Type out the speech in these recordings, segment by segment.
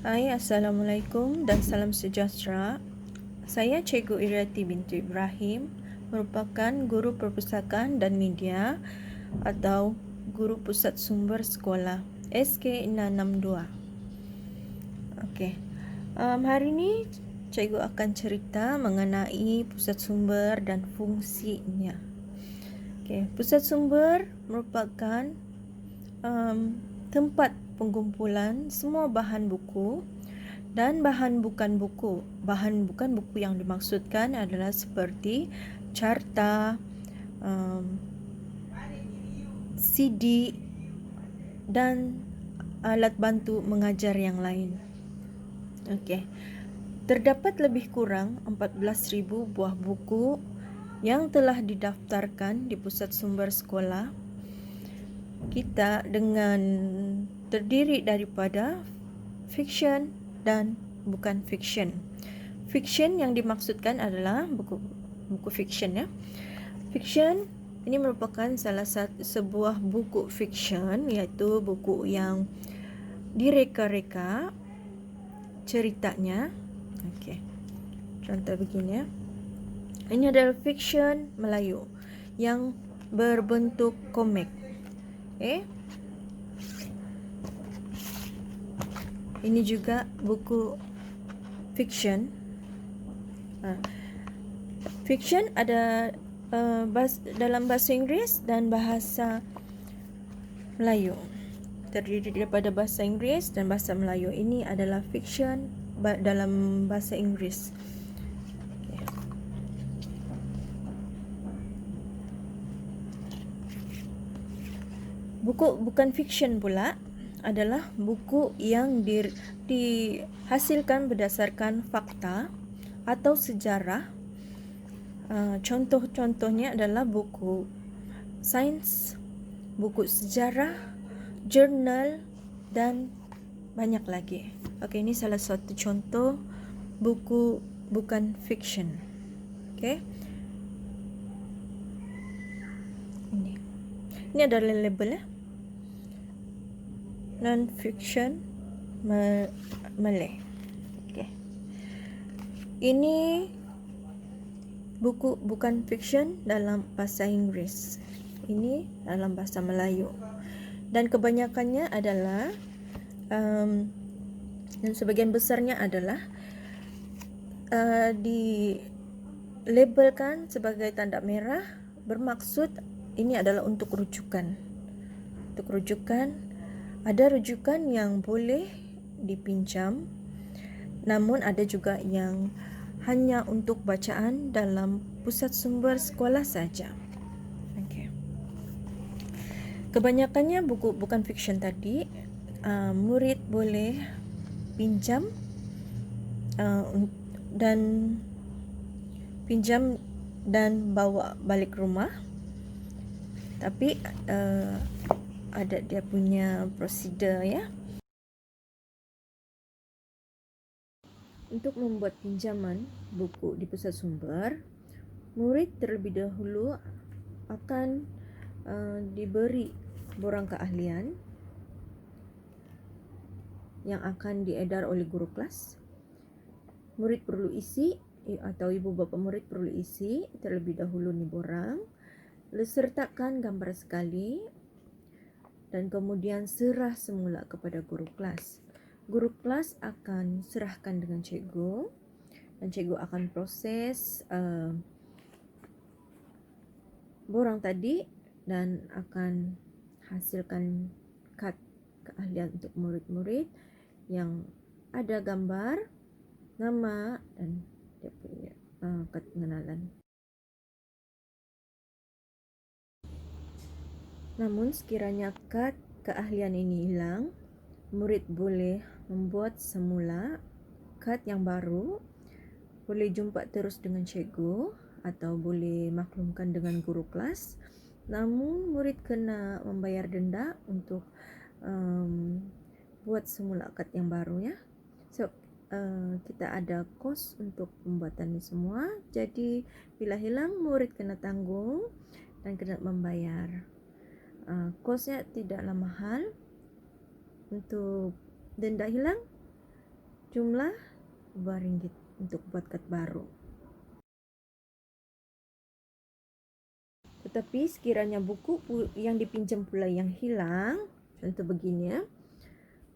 Hai, Assalamualaikum dan salam sejahtera. Saya Cikgu Iriati binti Ibrahim, merupakan guru perpustakaan dan media atau guru pusat sumber sekolah SK662. Okey. Hari ini Cikgu akan cerita mengenai pusat sumber dan fungsinya. Okey, pusat sumber merupakan tempat pengumpulan semua bahan buku dan bahan bukan buku. Bahan bukan buku yang dimaksudkan adalah seperti carta, CD dan alat bantu mengajar yang lain. Okey. Terdapat lebih kurang 14,000 buah buku yang telah didaftarkan di pusat sumber sekolah kita dengan terdiri daripada fiction dan bukan fiction. Fiction yang dimaksudkan adalah buku fiction ya. Fiction ini merupakan sebuah buku fiction, iaitu buku yang direka-reka ceritanya. Okey. Contoh begini ya. Ini adalah fiction Melayu yang berbentuk komik. Ini juga buku fiction. Fiction ada dalam bahasa Inggeris dan bahasa Melayu. Terdiri daripada bahasa Inggeris dan bahasa Melayu. Ini adalah fiction dalam bahasa Inggeris. Buku bukan fiction pula adalah buku yang dihasilkan berdasarkan fakta atau sejarah. Contoh-contohnya adalah buku sains, buku sejarah, jurnal dan banyak lagi. Okey, ini salah satu contoh buku bukan fiction. Okey. Ini adalah label ya. Non-fiction Malay. Okay. Ini buku bukan fiction dalam bahasa Inggeris. Ini dalam bahasa Melayu. Dan kebanyakannya adalah dan sebagian besarnya adalah dilabelkan sebagai tanda merah, bermaksud ini adalah untuk rujukan. Untuk rujukan, ada rujukan yang boleh dipinjam, namun ada juga yang hanya untuk bacaan dalam pusat sumber sekolah saja. Okay. Kebanyakannya buku bukan fiction tadi, murid boleh pinjam dan bawa balik rumah. Tapi ada dia punya prosedur ya. Untuk membuat pinjaman buku di pusat sumber, murid terlebih dahulu akan diberi borang keahlian yang akan diedar oleh guru kelas. Murid perlu isi atau ibu bapa murid perlu isi terlebih dahulu ni borang, sertakan gambar sekali dan kemudian serah semula kepada guru kelas. Guru kelas akan serahkan dengan cikgu dan cikgu akan proses borang tadi dan akan hasilkan kad keahlian untuk murid-murid yang ada gambar, nama dan dia punya kad pengenalan. Namun sekiranya kad keahlian ini hilang, murid boleh membuat semula kad yang baru, boleh jumpa terus dengan cikgu atau boleh maklumkan dengan guru kelas. Namun murid kena membayar denda untuk buat semula kad yang baru ya. So kita ada kos untuk pembuatan ini semua. Jadi bila hilang murid kena tanggung dan kena membayar. Kosnya tidaklah mahal. Untuk denda hilang jumlah Rp2 untuk buat kad baru. Tetapi sekiranya buku yang dipinjam pula yang hilang, contoh begini ya,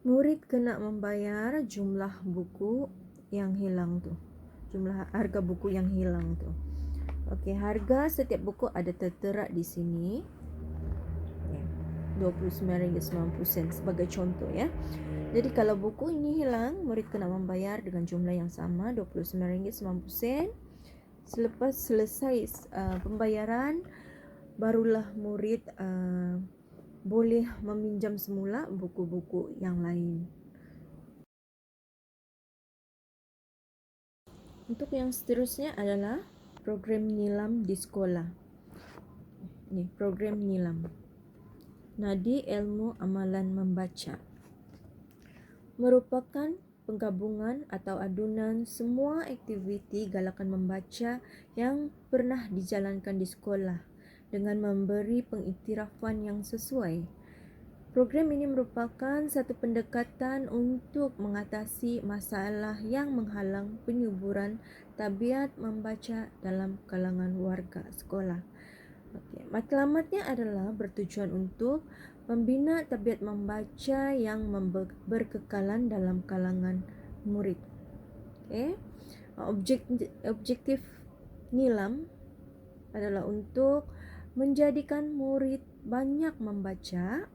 murid kena membayar jumlah buku yang hilang tu, jumlah harga buku yang hilang tu. Okey, harga setiap buku ada tertera di sini. RM29.90 sebagai contoh ya. Jadi kalau buku ini hilang, murid kena membayar dengan jumlah yang sama, RM29.90. Selepas selesai pembayaran, barulah murid boleh meminjam semula buku-buku yang lain. Untuk yang seterusnya adalah program nilam di sekolah. Ini program nilam. Nadi Ilmu Amalan Membaca merupakan penggabungan atau adunan semua aktiviti galakan membaca yang pernah dijalankan di sekolah dengan memberi pengiktirafan yang sesuai. Program ini merupakan satu pendekatan untuk mengatasi masalah yang menghalang penyuburan tabiat membaca dalam kalangan warga sekolah. Matlamatnya adalah bertujuan untuk membina tabiat membaca yang berkekalan dalam kalangan murid. Objektif nilam adalah untuk menjadikan murid banyak membaca,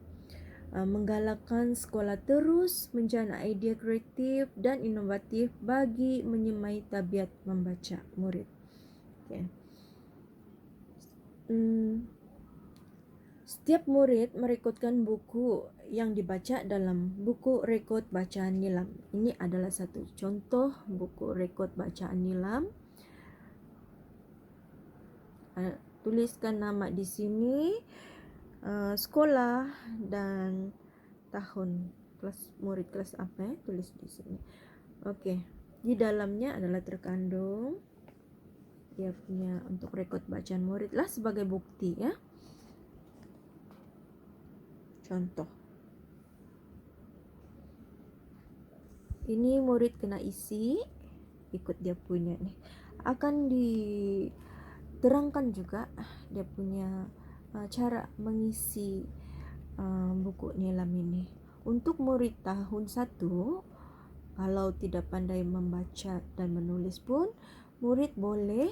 menggalakkan sekolah terus menjana idea kreatif dan inovatif bagi menyemai tabiat membaca murid. Setiap murid merekodkan buku yang dibaca dalam buku rekod bacaan nilam. Ini adalah satu contoh buku rekod bacaan nilam. Tuliskan nama di sini, sekolah dan tahun, murid kelas apa ya, tulis di sini. Okey, di dalamnya adalah terkandung dia punya untuk rekod bacaan murid lah sebagai bukti ya. Contoh. Ini murid kena isi ikut dia punya nih. Akan diterangkan juga dia punya cara mengisi buku nilam ini. Untuk murid tahun 1, kalau tidak pandai membaca dan menulis pun, murid boleh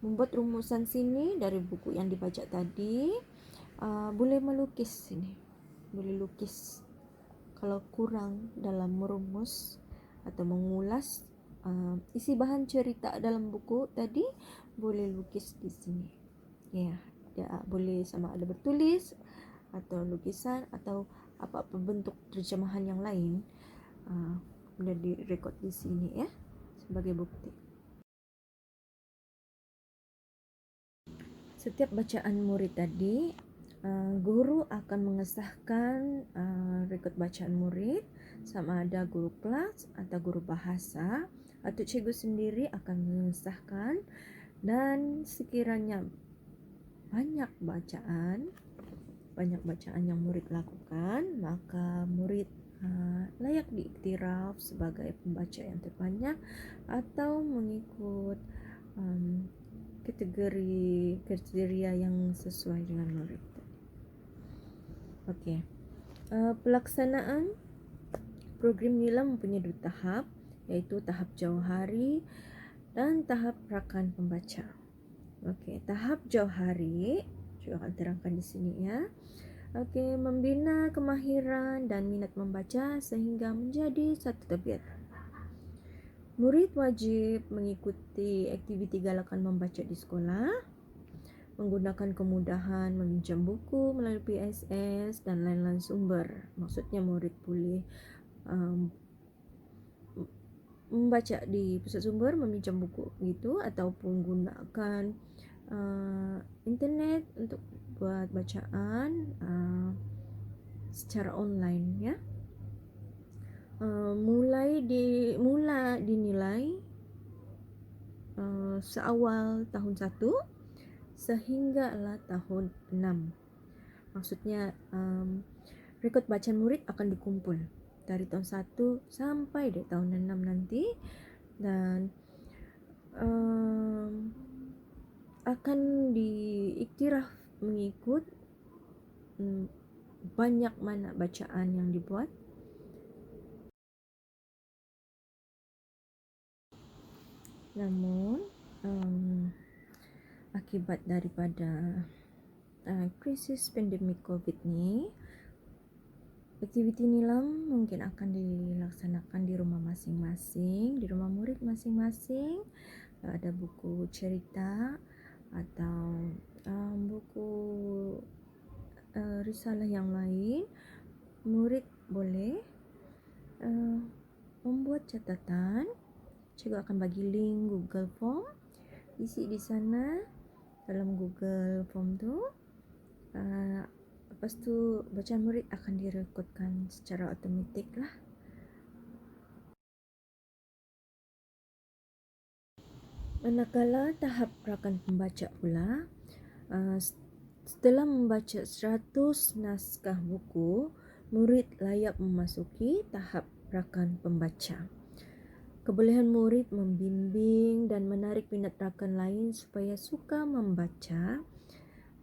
membuat rumusan sini dari buku yang dibaca tadi. Boleh melukis sini, boleh lukis. Kalau kurang dalam merumus atau mengulas isi bahan cerita dalam buku tadi, boleh lukis di sini. Ya, dia boleh sama ada bertulis atau lukisan atau apa-apa bentuk terjemahan yang lain. Boleh direkod di sini ya sebagai bukti. Setiap bacaan murid tadi, guru akan mengesahkan rekod bacaan murid, sama ada guru kelas atau guru bahasa atau cikgu sendiri akan mengesahkan. Dan sekiranya banyak bacaan yang murid lakukan, maka murid layak diiktiraf sebagai pembaca yang terbanyak atau mengikut kategori kriteria yang sesuai dengan murid. Okey. Pelaksanaan program nilam mempunyai 2 tahap, iaitu tahap jauh hari dan tahap rakan pembaca. Okey, tahap jauh hari juga akan terangkan di sini ya. Okey, membina kemahiran dan minat membaca sehingga menjadi satu tabiat. Murid wajib mengikuti aktiviti galakan membaca di sekolah, menggunakan kemudahan meminjam buku melalui PSS dan lain-lain sumber. Maksudnya murid boleh membaca di pusat sumber, meminjam buku gitu, ataupun gunakan internet untuk buat bacaan secara online ya. Mula dinilai seawal tahun 1 sehinggalah tahun 6. Maksudnya rekod bacaan murid akan dikumpul dari tahun 1 sampai di tahun 6 nanti, dan akan diiktiraf mengikut banyak mana bacaan yang dibuat. Namun akibat daripada krisis pandemik COVID ni, aktiviti nilam mungkin akan dilaksanakan di rumah masing-masing, di rumah murid masing-masing. Ada buku cerita atau buku risalah yang lain, murid boleh membuat catatan. Cikgu akan bagi link Google Form, isi di sana dalam Google Form tu. Lepas tu bacaan murid akan direkodkan secara automatik lah. Manakala tahap rakan pembaca pula, setelah membaca 100 naskah buku, murid layak memasuki tahap rakan pembaca. Kebolehan murid membimbing dan menarik minat rakan lain supaya suka membaca.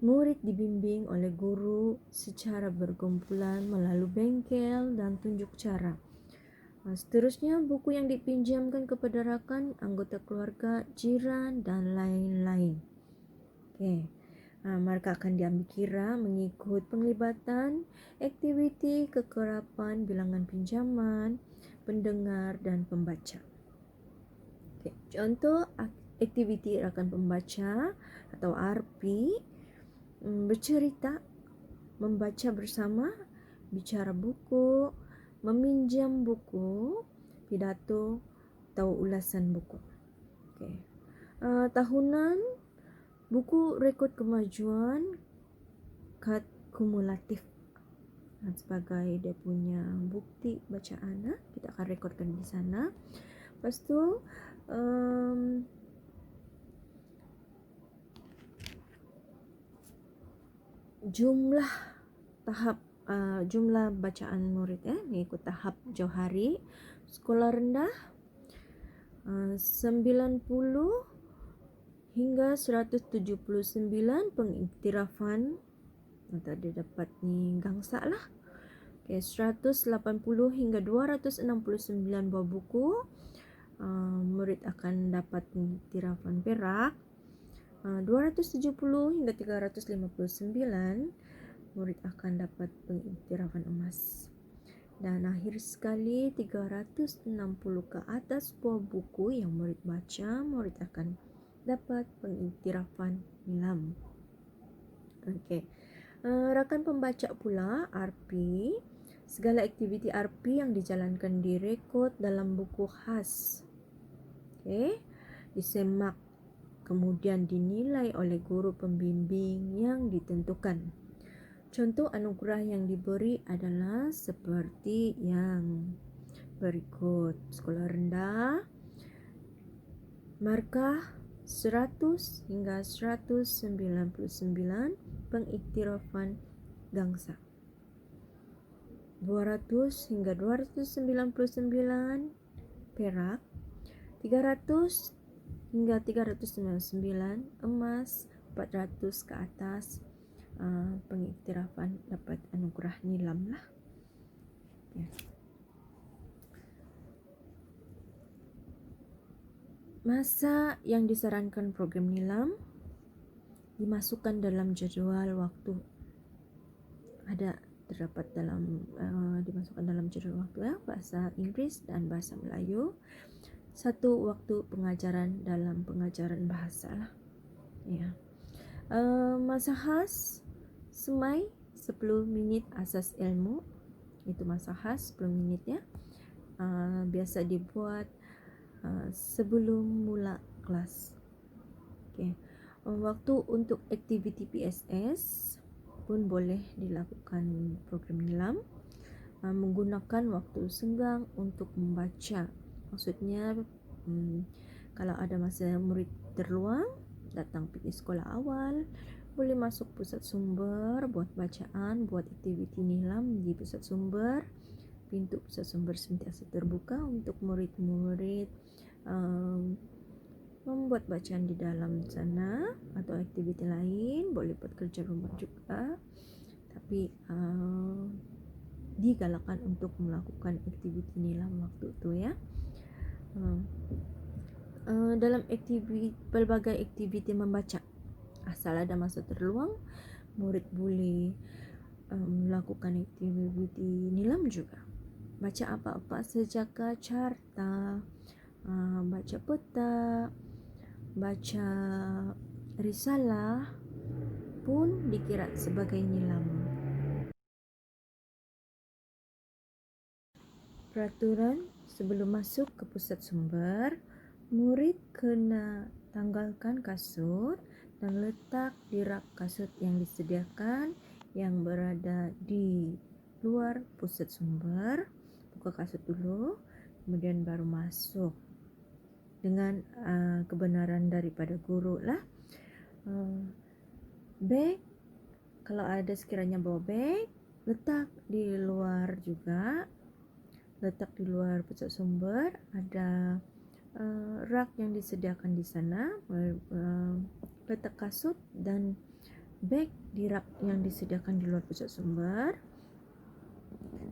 Murid dibimbing oleh guru secara berkumpulan melalui bengkel dan tunjuk cara. Seterusnya, buku yang dipinjamkan kepada rakan, anggota keluarga, jiran dan lain-lain. Mereka akan diambil kira mengikut penglibatan, aktiviti, kekerapan, bilangan pinjaman, pendengar dan pembaca. Contoh aktiviti rakan pembaca atau RP: bercerita, membaca bersama, bicara buku, meminjam buku, pidato atau ulasan buku. Tahunan, buku rekod kemajuan, kad kumulatif sebagai dia punya bukti bacaan. Kita akan rekodkan di sana. Lepas tu jumlah tahap jumlah bacaan murid mengikut tahap jauhari. Sekolah rendah 90 hingga 179 pengiktirafan atau dia dapat ni gangsa lah. 180 hingga 269 buah buku, murid akan dapat pengiktirafan perak. 270 hingga 359 murid akan dapat pengiktirafan emas. Dan akhir sekali 360 ke atas buah buku yang murid baca, murid akan dapat pengiktirafan nilam. Rakan pembaca pula, RP. Segala aktiviti RP yang dijalankan direkod dalam buku khas. Disemak, kemudian dinilai oleh guru pembimbing yang ditentukan. Contoh anugerah yang diberi adalah seperti yang berikut. Sekolah rendah, markah 100 hingga 199 pengiktirafan gangsa. 200 hingga 299 perak. 300 hingga 399 emas. 400 ke atas pengiktirafan dapat anugerah nilam lah. Masa yang disarankan program nilam dimasukkan dalam jadual waktu. Terdapat dalam dimasukkan dalam jadual waktu bahasa Inggeris dan bahasa Melayu. 1 waktu pengajaran dalam pengajaran bahasa lah. Masa khas semai 10 minit asas ilmu. Itu masa khas 10 minit ya. Biasa dibuat sebelum mula kelas. Waktu untuk aktiviti PSS pun boleh dilakukan program nilam. Menggunakan waktu senggang untuk membaca. Maksudnya kalau ada masa murid terluang, datang pergi sekolah awal, boleh masuk pusat sumber, buat bacaan, buat aktiviti nilam di pusat sumber, pintu pusat sumber sentiasa terbuka untuk murid-murid membuat bacaan di dalam sana atau aktiviti lain, boleh buat kerja rumah juga, tapi digalakkan untuk melakukan aktiviti nilam waktu itu ya. Dalam pelbagai aktiviti membaca, asal ada masa terluang, murid boleh melakukan aktiviti nilam juga. Baca apa-apa sejaka carta, baca peta, baca risalah pun dikira sebagai nilam. Peraturan sebelum masuk ke pusat sumber, murid kena tanggalkan kasut dan letak di rak kasut yang disediakan yang berada di luar pusat sumber. Buka kasut dulu, kemudian baru masuk dengan kebenaran daripada guru lah. Beg, kalau ada sekiranya bawa beg, letak di luar juga. Letak di luar pusat sumber, ada rak yang disediakan di sana. Letak kasut dan beg di rak yang disediakan di luar pusat sumber.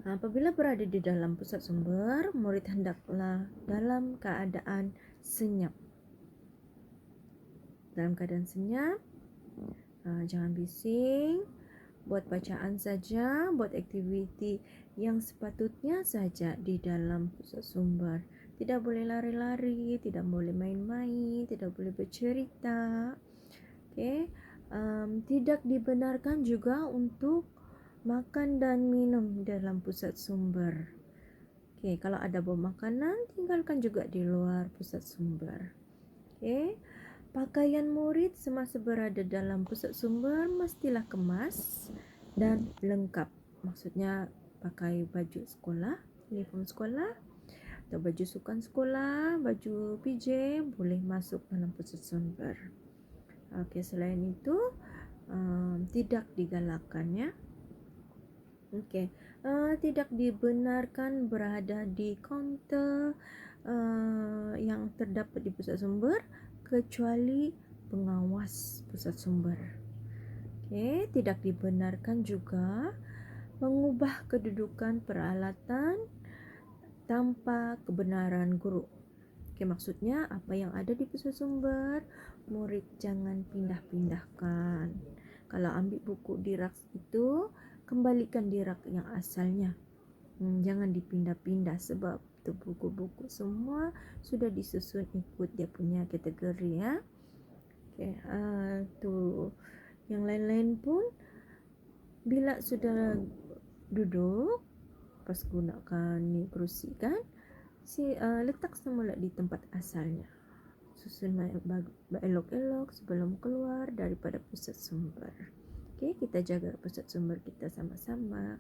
Apabila berada di dalam pusat sumber, murid hendaklah dalam keadaan senyap. Dalam keadaan senyap, jangan bising, buat bacaan saja, buat aktiviti yang sepatutnya saja di dalam pusat sumber. Tidak boleh lari-lari, tidak boleh main-main, tidak boleh bercerita. Tidak dibenarkan juga untuk makan dan minum dalam pusat sumber. Kalau ada bawa makanan, tinggalkan juga di luar pusat sumber. Pakaian murid semasa berada dalam pusat sumber mestilah kemas dan lengkap. Maksudnya pakai baju sekolah, uniform sekolah, atau baju sukan sekolah, baju PJ, boleh masuk dalam pusat sumber. Selain itu tidak digalakkan ya. Tidak dibenarkan berada di kaunter yang terdapat di pusat sumber kecuali pengawas pusat sumber. Tidak dibenarkan juga mengubah kedudukan peralatan tanpa kebenaran guru. Maksudnya apa yang ada di pusat sumber, murid jangan pindah-pindahkan. Kalau ambil buku di rak itu, kembalikan di rak yang asalnya. Jangan dipindah-pindah sebab itu buku-buku semua sudah disusun ikut dia punya kategori ya. Yang lain-lain pun bila sudah duduk pas gunakan kerusi kan, letak semula di tempat asalnya. Susun elok-elok sebelum keluar daripada pusat sumber. Kita jaga pusat sumber kita sama-sama.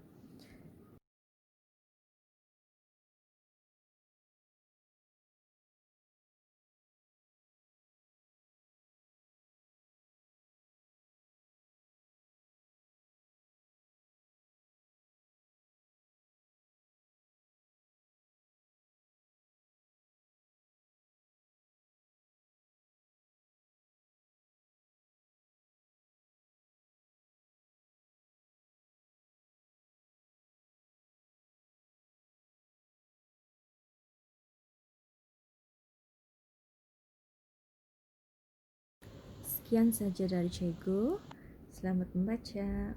Sekian saja dari cikgu. Selamat membaca.